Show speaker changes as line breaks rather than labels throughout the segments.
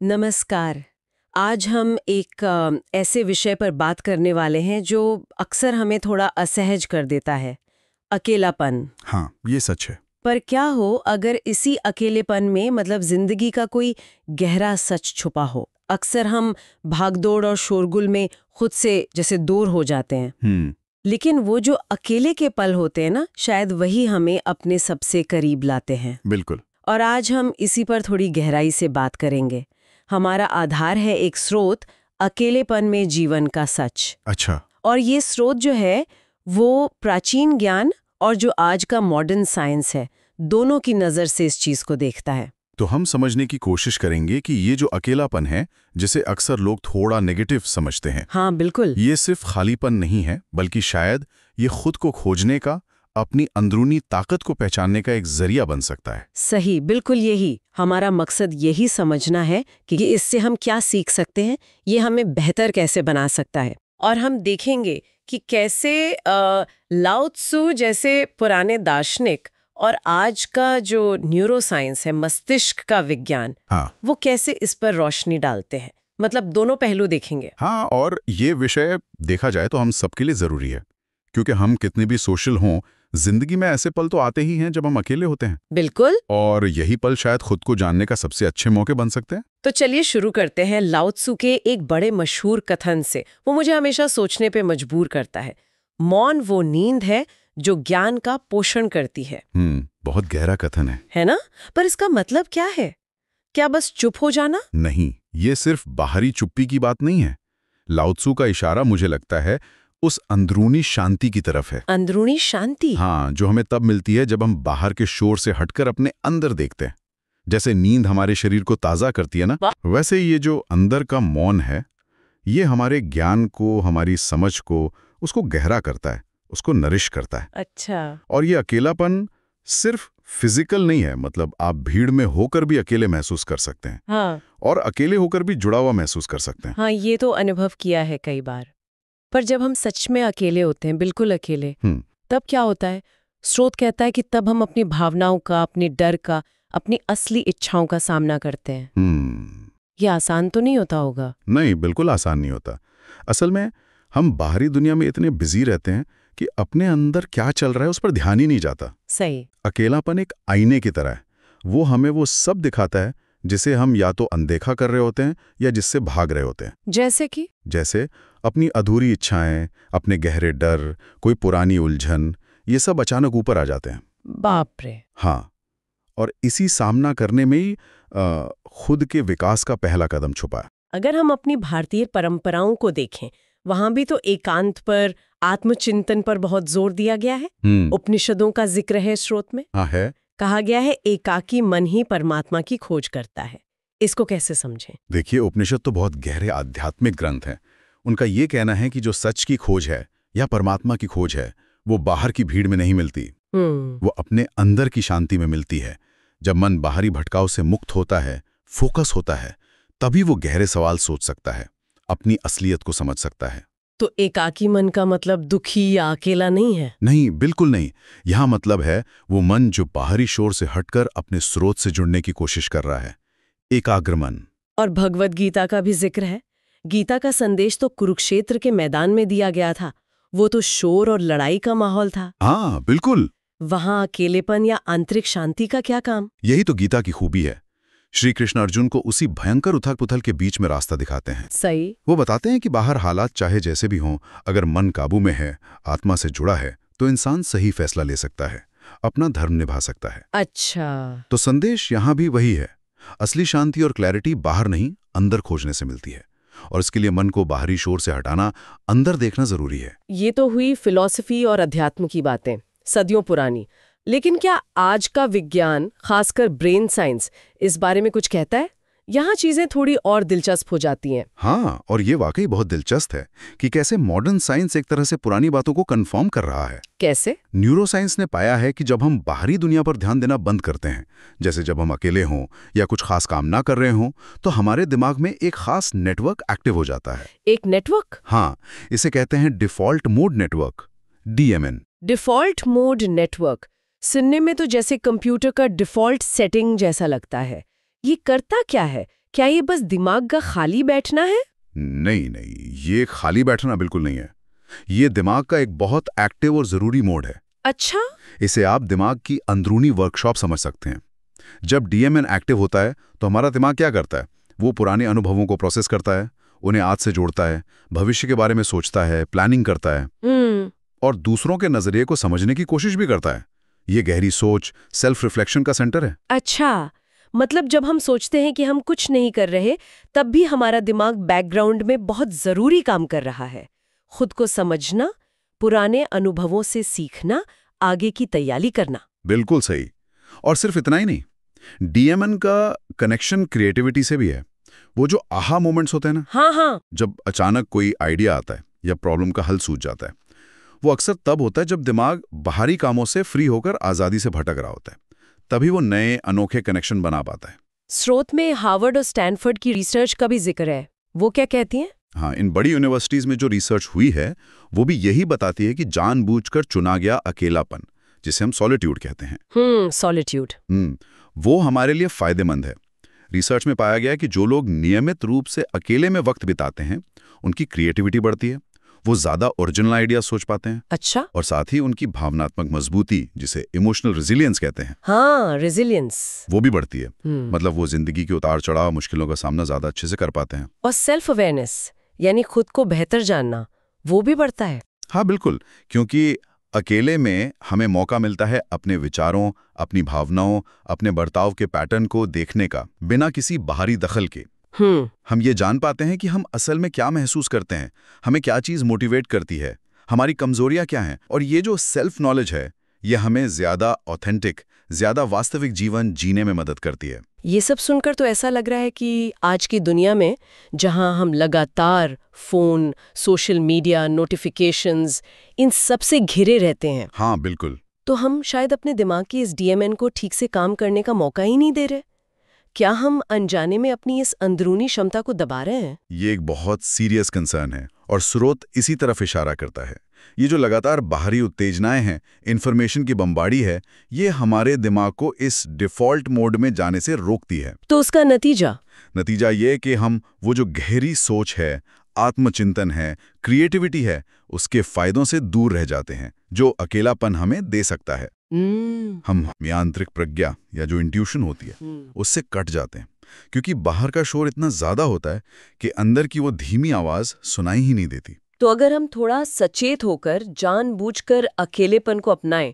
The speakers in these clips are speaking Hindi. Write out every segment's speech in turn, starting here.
नमस्कार। आज हम एक ऐसे विषय पर बात करने वाले हैं जो अक्सर हमें थोड़ा असहज कर देता है, अकेलापन।
हाँ, ये सच है।
पर क्या हो अगर इसी अकेलेपन में मतलब जिंदगी का कोई गहरा सच छुपा हो। अक्सर हम भागदौड़ और शोरगुल में खुद से जैसे दूर हो जाते हैं, लेकिन वो जो अकेले के पल होते हैं ना, शायद वही हमें अपने सबसे करीब लाते हैं।
बिल्कुल।
और आज हम इसी पर थोड़ी गहराई से बात करेंगे। हमारा आधार है एक स्रोत, अकेलेपन में जीवन का सच।
अच्छा।
और ये स्रोत जो है वो प्राचीन ज्ञान और जो आज का मॉडर्न साइंस है, दोनों की नज़र से इस चीज़ को देखता है।
तो हम समझने की कोशिश करेंगे कि ये जो अकेलापन है, जिसे अक्सर लोग थोड़ा नेगेटिव समझते हैं,
हाँ बिल्कुल,
ये सिर्फ खालीपन नहीं है, बल्कि शायद ये खुद को खोजने का, अपनी अंदरूनी ताकत को पहचानने का एक जरिया बन सकता है।
सही, बिल्कुल यही हमारा मकसद, यही समझना है कि इससे हम क्या सीख सकते हैं, ये हमें बेहतर कैसे बना सकता है। और हम देखेंगे कि कैसे लाओ त्सु जैसे पुराने दार्शनिक और आज का जो न्यूरोसाइंस है, मस्तिष्क का विज्ञान,
हाँ।
वो कैसे इस पर रोशनी डालते हैं। मतलब दोनों पहलू देखेंगे।
हाँ, और ये विषय देखा जाए तो हम सबके लिए जरूरी है, क्योंकि हम कितने भी सोशल हों, जिंदगी में ऐसे पल तो आते ही हैं जब हम अकेले होते हैं।
बिल्कुल।
और यही पल शायद खुद को जानने का सबसे अच्छे मौके बन सकते हैं।
तो चलिए शुरू करते हैं लाओ त्सु के एक बड़े मशहूर कथन से। वो मुझे हमेशा सोचने पे मजबूर करता है। मौन वो नींद है जो ज्ञान का पोषण करती है।
बहुत गहरा कथन है
ना? पर इसका मतलब क्या है? क्या बस चुप हो जाना?
नहीं, ये सिर्फ बाहरी चुप्पी की बात नहीं है। लाओ त्सु का इशारा मुझे लगता है उस अंदरूनी शांति की तरफ है।
अंदरूनी शांति?
हाँ, जो हमें तब मिलती है जब हम बाहर के शोर से हटकर अपने अंदर देखते हैं। जैसे नींद हमारे शरीर को ताज़ा करती है ना, वैसे ये जो अंदर का मौन है, ये हमारे ज्ञान को, हमारी समझ को, उसको गहरा करता है, उसको नरिश करता है।
अच्छा।
और ये अकेलापन सिर्फ फिजिकल नहीं है, मतलब आप भीड़ में होकर भी अकेले महसूस कर सकते हैं।
हाँ।
और अकेले होकर भी जुड़ा हुआ महसूस कर सकते हैं।
हाँ, ये तो अनुभव किया है कई बार। पर जब हम सच में अकेले होते हैं, बिल्कुल अकेले, तब क्या होता है? स्रोत कहता है कि तब हम अपनी भावनाओं का, अपने डर का, अपनी असली इच्छाओं का सामना करते हैं। ये आसान तो नहीं होता होगा?
नहीं, बिल्कुल आसान नहीं होता। असल में हम बाहरी दुनिया में इतने बिजी रहते हैं कि अपने अंदर क्या चल रहा है उस पर ध्यान ही नहीं जाता।
सही।
अकेलापन एक आईने की तरह है। वो हमें वो सब दिखाता है जिसे हम या तो अनदेखा कर रहे होते हैं या जिससे भाग रहे होते हैं।
जैसे कि? जैसे
अपनी अधूरी इच्छाएं, अपने गहरे डर, कोई पुरानी उलझन, ये सब अचानक ऊपर आ जाते हैं।
बाप रे।
हाँ, और इसी सामना करने में ही खुद के विकास का पहला कदम छुपा है।
अगर हम अपनी भारतीय परंपराओं को देखें, वहां भी तो एकांत पर, आत्मचिंतन पर बहुत जोर दिया गया है। उपनिषदों का जिक्र है स्रोत में।
हाँ है।
कहा गया है एकाकी मन ही परमात्मा की खोज करता है। इसको कैसे समझें?
देखिए, उपनिषद तो बहुत गहरे आध्यात्मिक ग्रंथ हैं। उनका ये कहना है कि जो सच की खोज है या परमात्मा की खोज है, वो बाहर की भीड़ में नहीं मिलती, वो अपने अंदर की शांति में मिलती है। जब मन बाहरी भटकाव से मुक्त होता है, फोकस होता है, तभी वो गहरे सवाल सोच सकता है, अपनी असलियत को समझ सकता है।
तो एकाकी मन का मतलब दुखी या अकेला नहीं है?
नहीं, बिल्कुल नहीं। यहाँ मतलब है वो मन जो बाहरी शोर से हटकर अपने स्रोत से जुड़ने की कोशिश कर रहा है, एकाग्र मन।
और भगवद गीता का भी जिक्र है। गीता का संदेश तो कुरुक्षेत्र के मैदान में दिया गया था। वो तो शोर और लड़ाई का माहौल था।
हाँ बिल्कुल।
वहां अकेलेपन या आंतरिक शांति का क्या काम?
यही तो गीता की खूबी है। श्री कृष्ण अर्जुन को उसी भयंकर उथल पुथल के बीच में रास्ता दिखाते हैं।
सही।
वो बताते हैं कि बाहर हालात चाहे जैसे भी हों, अगर मन काबू में है, आत्मा से जुड़ा है, तो इंसान सही फैसला ले सकता है, अपना धर्म निभा सकता है।
अच्छा।
तो संदेश यहाँ भी वही है। असली शांति और क्लैरिटी बाहर नहीं, अंदर खोजने से मिलती है। और इसके लिए मन को बाहरी शोर से हटाना, अंदर देखना जरूरी है।
ये तो हुई फिलॉसफी और अध्यात्म की बातें, सदियों पुरानी। लेकिन क्या आज का विज्ञान, खासकर ब्रेन साइंस, इस बारे में कुछ कहता है? यहाँ चीजें थोड़ी और दिलचस्प हो जाती हैं।
हाँ, और ये वाकई बहुत दिलचस्प है कि कैसे मॉडर्न साइंस एक तरह से पुरानी बातों को कंफर्म कर रहा है।
कैसे?
न्यूरोसाइंस ने पाया है कि जब हम बाहरी दुनिया पर ध्यान देना बंद करते हैं, जैसे जब हम अकेले हों या कुछ खास काम ना कर रहे हों, तो हमारे दिमाग में एक खास नेटवर्क एक्टिव हो जाता है।
एक नेटवर्क?
हाँ, इसे कहते हैं default mode network, DMN।
Default mode network सुनने में तो जैसे कंप्यूटर का डिफॉल्ट सेटिंग जैसा लगता है। ये करता क्या है? क्या ये बस दिमाग का खाली बैठना है?
नहीं नहीं, ये खाली बैठना बिल्कुल नहीं है। ये दिमाग का एक बहुत एक्टिव और जरूरी मोड है।
अच्छा।
इसे आप दिमाग की अंदरूनी वर्कशॉप समझ सकते हैं। जब डीएमएन एक्टिव होता है तो हमारा दिमाग क्या करता है? वो पुराने अनुभवों को प्रोसेस करता है, उन्हें आज से जोड़ता है, भविष्य के बारे में सोचता है, प्लानिंग करता है और दूसरों के नजरिए को समझने की कोशिश भी करता है। ये गहरी सोच, सेल्फ रिफ्लेक्शन का सेंटर है।
अच्छा, मतलब जब हम सोचते हैं कि हम कुछ नहीं कर रहे, तब भी हमारा दिमाग बैकग्राउंड में बहुत जरूरी काम कर रहा है। खुद को समझना, पुराने अनुभवों से सीखना, आगे की तैयारी करना।
बिल्कुल सही। और सिर्फ इतना ही नहीं, डीएमएन का कनेक्शन क्रिएटिविटी से भी है। वो जो आहा मोमेंट्स होते हैं ना,
हाँ,
जब अचानक कोई आइडिया आता है या प्रॉब्लम का हल सूझ जाता है, वो अक्सर तब होता है जब दिमाग बाहरी कामों से फ्री होकर आजादी से भटक रहा होता है। तभी वो नए अनोखे कनेक्शन बना पाता है।
स्रोत में हार्वर्ड और स्टैनफोर्ड की रिसर्च का भी जिक्र है। वो क्या कहती हैं?
हाँ, इन बड़ी यूनिवर्सिटीज में जो रिसर्च हुई है वो भी यही बताती है कि जानबूझकर चुना गया अकेलापन, जिसे हम सॉलिट्यूड कहते हैं,
सॉलिट्यूड,
वो हमारे लिए फायदेमंद है। रिसर्च में पाया गया है कि जो लोग नियमित रूप से अकेले में वक्त बिताते हैं, उनकी क्रिएटिविटी बढ़ती है, वो ज्यादा ओरिजिनल आइडिया सोच पाते हैं।
अच्छा।
और साथ ही उनकी भावनात्मक मजबूती, जिसे इमोशनल रेजिलियंस कहते हैं,
हाँ, रेजिलियंस,
वो भी बढ़ती है। मतलब वो जिंदगी के उतार चढ़ाव, मुश्किलों का सामना ज्यादा अच्छे से कर पाते हैं।
और सेल्फ अवेयरनेस, यानी खुद को बेहतर जानना, वो भी बढ़ता है।
हाँ बिल्कुल, क्योंकि अकेले में हमें मौका मिलता है अपने विचारों, अपनी भावनाओं, अपने बर्ताव के पैटर्न को देखने का, बिना किसी बाहरी दखल के। हम ये जान पाते हैं कि हम असल में क्या महसूस करते हैं, हमें क्या चीज़ मोटिवेट करती है, हमारी कमजोरियां क्या हैं। और ये जो सेल्फ नॉलेज है, ये हमें ज्यादा ऑथेंटिक, ज्यादा वास्तविक जीवन जीने में मदद करती है।
ये सब सुनकर तो ऐसा लग रहा है कि आज की दुनिया में, जहां हम लगातार फोन, सोशल मीडिया, नोटिफिकेशंस, इन सब से घिरे रहते हैं,
हाँ बिल्कुल,
तो हम शायद अपने दिमाग की इस डीएमएन को ठीक से काम करने का मौका ही नहीं दे रहे। क्या हम अनजाने में अपनी इस अंदरूनी क्षमता को दबा रहे हैं?
ये एक बहुत सीरियस कंसर्न है और स्रोत इसी तरफ इशारा करता है। ये जो लगातार बाहरी उत्तेजनाएं हैं, इन्फॉर्मेशन की बमबारी है, ये हमारे दिमाग को इस डिफॉल्ट मोड में जाने से रोकती है।
तो उसका नतीजा
ये कि हम वो जो गहरी सोच है, आत्मचिंतन है, क्रिएटिविटी है, उसके फायदों से दूर रह जाते हैं, जो अकेलापन हमें दे सकता है। हम आंतरिक प्रज्ञा या जो इंट्यूशन होती है, उससे कट जाते हैं, क्योंकि बाहर का शोर इतना ज्यादा होता है कि अंदर की वो धीमी आवाज सुनाई ही नहीं देती।
तो अगर हम थोड़ा सचेत होकर, जानबूझकर अकेलेपन को अपनाएं,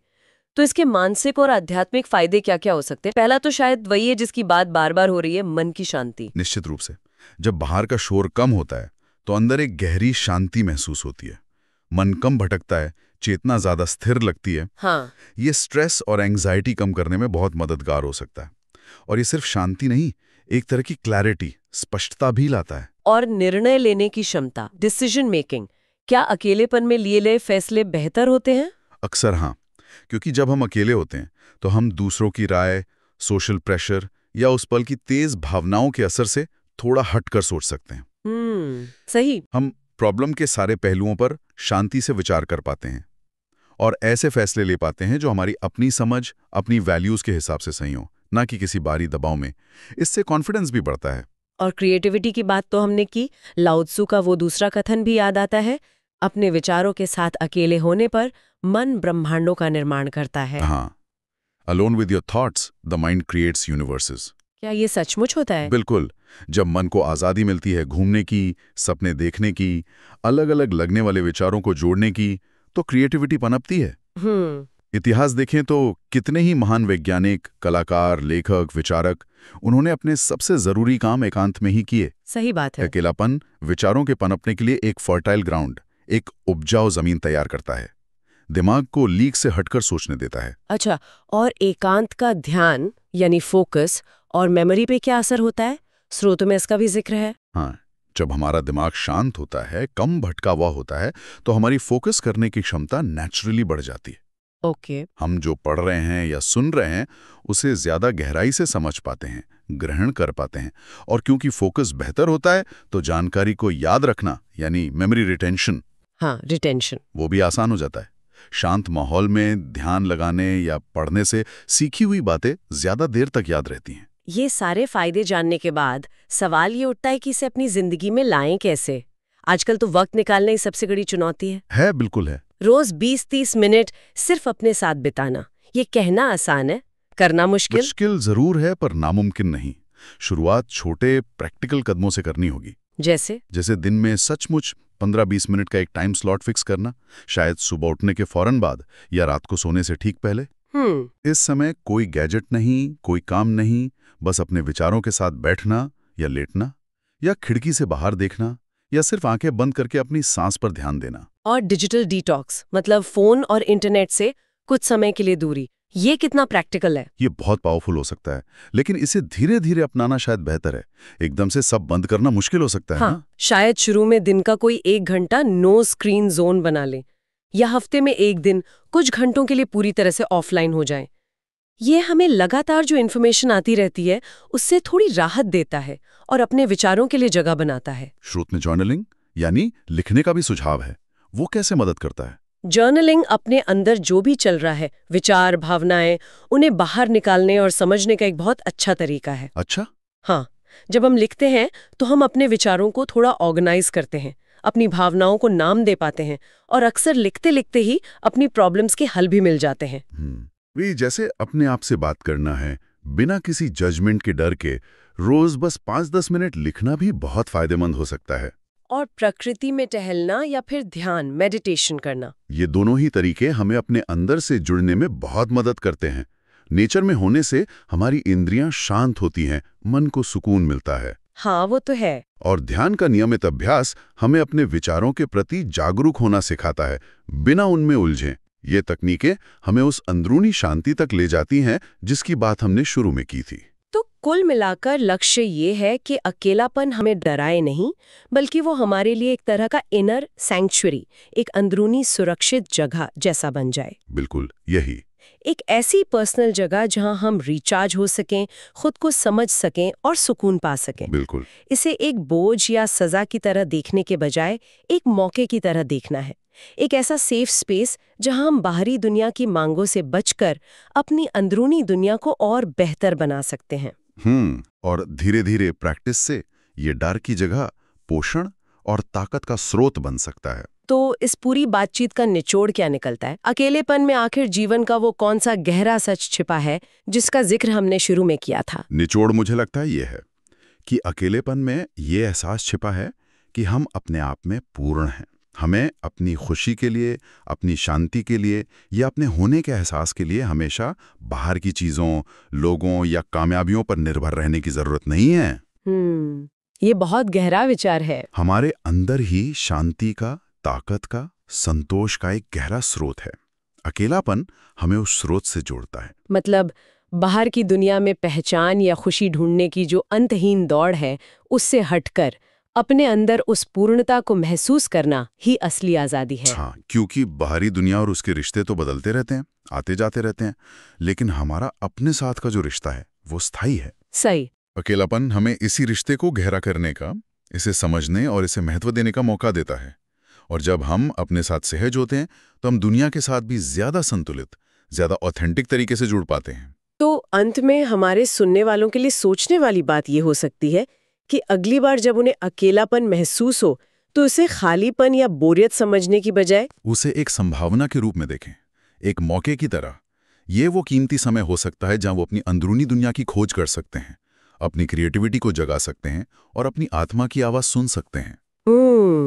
तो इसके मानसिक और आध्यात्मिक फायदे क्या-क्या हो सकते हैं? पहला तो शायद वही है जिसकी बात बार-बार हो रही है, मन की शांति।
निश्चित रूप से, जब बाहर का शोर कम होता है तो अंदर एक गहरी शांति महसूस होती है। मन कम भटकता है, चेतना ज्यादा स्थिर लगती है।
हाँ।
ये स्ट्रेस और एंग्जाइटी कम करने में बहुत मददगार हो सकता है। और ये सिर्फ शांति नहीं, एक तरह की क्लैरिटी, स्पष्टता भी लाता है।
और निर्णय लेने की क्षमता, डिसीजन मेकिंग, क्या अकेलेपन में लिए गए फैसले बेहतर होते हैं?
अक्सर हाँ, क्योंकि जब हम अकेले होते हैं तो हम दूसरों की राय, सोशल प्रेशर या उस पल की तेज भावनाओं के असर से थोड़ा हटकर सोच सकते हैं।
सही।
हम प्रॉब्लम के सारे पहलुओं पर शांति से विचार कर पाते हैं और ऐसे फैसले ले पाते हैं जो हमारी अपनी समझ, अपनी वैल्यूज के हिसाब से सही हो, ना कि किसी बाहरी दबाव में। इससे कॉन्फिडेंस भी बढ़ता है।
और क्रिएटिविटी की बात तो हमने की, लाओ त्सू का वो दूसरा कथन भी याद आता है, अपने विचारों के साथ अकेले होने पर मन ब्रह्मांडों का निर्माण करता है।
हाँ, alone with your thoughts the mind creates universes.
क्या ये सचमुच होता है?
बिल्कुल। जब मन को आज़ादी मिलती है घूमने की, सपने देखने की, अलग अलग लगने वाले विचारों को जोड़ने की, तो क्रिएटिविटी पनपती है। इतिहास देखें तो कितने ही महान वैज्ञानिक, कलाकार, लेखक, विचारक, उन्होंने अपने सबसे जरूरी काम एकांत में ही किए।
सही बात है।
अकेलापन विचारों के पनपने के लिए एक फर्टाइल ग्राउंड, एक उपजाऊ जमीन तैयार करता है, दिमाग को लीक से हटकर सोचने देता है।
अच्छा, और एकांत का ध्यान यानी फोकस और मेमोरी पे क्या असर होता है? स्रोतों में इसका भी जिक्र है।
हाँ, जब हमारा दिमाग शांत होता है, कम भटका हुआ होता है, तो हमारी फोकस करने की क्षमता नेचुरली बढ़ जाती है।
ओके।
हम जो पढ़ रहे हैं या सुन रहे हैं उसे ज्यादा गहराई से समझ पाते हैं, ग्रहण कर पाते हैं, और क्योंकि फोकस बेहतर होता है तो जानकारी को याद रखना यानी मेमोरी रिटेंशन,
हाँ, रिटेंशन,
वो भी आसान हो जाता है। शांत माहौल में ध्यान लगाने या पढ़ने से सीखी हुई बातें ज्यादा देर तक याद रहती हैं।
ये सारे फायदे जानने के बाद सवाल ये उठता है कि इसे अपनी जिंदगी में लाएं कैसे। आजकल तो वक्त निकालना ही सबसे बड़ी चुनौती है।
बिल्कुल है।
रोज 20-30 मिनट सिर्फ अपने साथ बिताना, ये कहना आसान है, करना
मुश्किल जरूर है पर नामुमकिन नहीं। शुरुआत छोटे प्रैक्टिकल कदमों से करनी होगी।
जैसे
दिन में सचमुच 15-20 मिनट का एक टाइम स्लॉट फिक्स करना, शायद सुबह उठने के फौरन बाद या रात को सोने से ठीक पहले। इस समय कोई गैजेट नहीं, कोई काम नहीं, बस अपने विचारों के साथ बैठना या लेटना या खिड़की से बाहर देखना या सिर्फ आंखें बंद करके अपनी सांस पर ध्यान देना।
और डिजिटल डिटॉक्स, मतलब फोन और इंटरनेट से कुछ समय के लिए दूरी, ये कितना प्रैक्टिकल है?
ये बहुत पावरफुल हो सकता है, लेकिन इसे धीरे धीरे अपनाना शायद बेहतर है। एकदम से सब बंद करना मुश्किल हो सकता है।
हाँ, शायद शुरू में दिन का कोई 1 घंटा नो स्क्रीन जोन बना ले, या हफ्ते में 1 दिन कुछ घंटों के लिए पूरी तरह से ऑफलाइन हो जाए। ये हमें लगातार जो इन्फॉर्मेशन आती रहती है उससे थोड़ी राहत देता है और अपने विचारों के लिए जगह बनाता है।
शुरू में जर्नलिंग यानी लिखने का भी सुझाव है, वो कैसे मदद करता है?
जर्नलिंग अपने अंदर जो भी चल रहा है, विचार, भावनाएं, उन्हें बाहर निकालने और समझने का एक बहुत अच्छा तरीका है।
अच्छा?
हाँ, जब हम लिखते हैं तो हम अपने विचारों को थोड़ा ऑर्गेनाइज करते हैं, अपनी भावनाओं को नाम दे पाते हैं और अक्सर लिखते लिखते ही अपनी प्रॉब्लम्स के हल भी मिल जाते हैं।
जैसे अपने आप से बात करना है बिना किसी जजमेंट के डर के, रोज बस 5-10 मिनट लिखना भी बहुत फायदेमंद हो सकता है।
और प्रकृति में टहलना या फिर ध्यान, मेडिटेशन करना,
ये दोनों ही तरीके हमें अपने अंदर से जुड़ने में बहुत मदद करते हैं। नेचर में होने से हमारी इंद्रियां शांत होती हैं, मन को सुकून मिलता है।
हाँ, वो तो है।
और ध्यान का नियमित अभ्यास हमें अपने विचारों के प्रति जागरूक होना सिखाता है, बिना उनमें उलझें। ये तकनीकें हमें उस अंदरूनी शांति तक ले जाती हैं जिसकी बात हमने शुरू में की थी।
तो कुल मिलाकर लक्ष्य ये है कि अकेलापन हमें डराए नहीं, बल्कि वो हमारे लिए एक तरह का इनर सैंक्चुअरी, एक अंदरूनी सुरक्षित जगह जैसा बन जाए।
बिल्कुल यही,
एक ऐसी पर्सनल जगह जहां हम रिचार्ज हो सकें, खुद को समझ सकें और सुकून पा सकें।
बिल्कुल।
इसे एक बोझ या सजा की तरह देखने के बजाय एक मौके की तरह देखना है, एक ऐसा सेफ स्पेस जहां हम बाहरी दुनिया की मांगों से बचकर अपनी अंदरूनी दुनिया को और बेहतर बना सकते हैं।
और धीरे धीरे प्रैक्टिस से ये डर की जगह पोषण और ताकत का स्रोत बन सकता है।
तो इस पूरी बातचीत का निचोड़ क्या निकलता है? अकेलेपन में आखिर जीवन का वो कौन सा गहरा सच छिपा है जिसका जिक्र हमने शुरू में किया था?
निचोड़ मुझे लगता है ये है कि अकेलेपन में ये एहसास छिपा है कि हम अपने आप में पूर्ण हैं। हमें अपनी खुशी के लिए, अपनी शांति के लिए या अपने होने के एहसास के लिए हमेशा बाहर की चीज़ों, लोगों या कामयाबियों पर निर्भर रहने की ज़रूरत नहीं है।
ये बहुत गहरा विचार है।
हमारे अंदर ही शांति का, ताकत का, संतोष का एक गहरा स्रोत है। अकेलापन हमें उस स्रोत से जोड़ता है।
मतलब बाहर की दुनिया में पहचान या खुशी ढूंढने की जो अंतहीन दौड़ है, उससे हटकर अपने अंदर उस पूर्णता को महसूस करना ही असली आज़ादी है।
हाँ, क्योंकि बाहरी दुनिया और उसके रिश्ते तो बदलते रहते हैं, आते जाते रहते हैं, लेकिन हमारा अपने साथ का जो रिश्ता है वो स्थायी है।
सही।
अकेलापन हमें इसी रिश्ते को गहरा करने का, इसे समझने और इसे महत्व देने का मौका देता है। और जब हम अपने साथ सहज होते हैं तो हम दुनिया के साथ भी ज्यादा संतुलित, ज्यादा ऑथेंटिक तरीके से जुड़ पाते हैं।
तो अंत में हमारे सुनने वालों के लिए सोचने वाली बात ये हो सकती है कि अगली बार जब उन्हें अकेलापन महसूस हो तो उसे खालीपन या बोरियत समझने की बजाय
उसे एक संभावना के रूप में देखें, एक मौके की तरह। ये वो कीमती समय हो सकता है जहां वो अपनी अंदरूनी दुनिया की खोज कर सकते हैं, अपनी क्रिएटिविटी को जगा सकते हैं और अपनी आत्मा की आवाज सुन सकते हैं।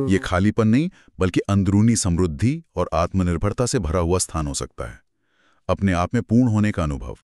ये खालीपन नहीं बल्कि अंदरूनी समृद्धि और आत्मनिर्भरता से भरा हुआ स्थान हो सकता है, अपने आप में पूर्ण होने का अनुभव।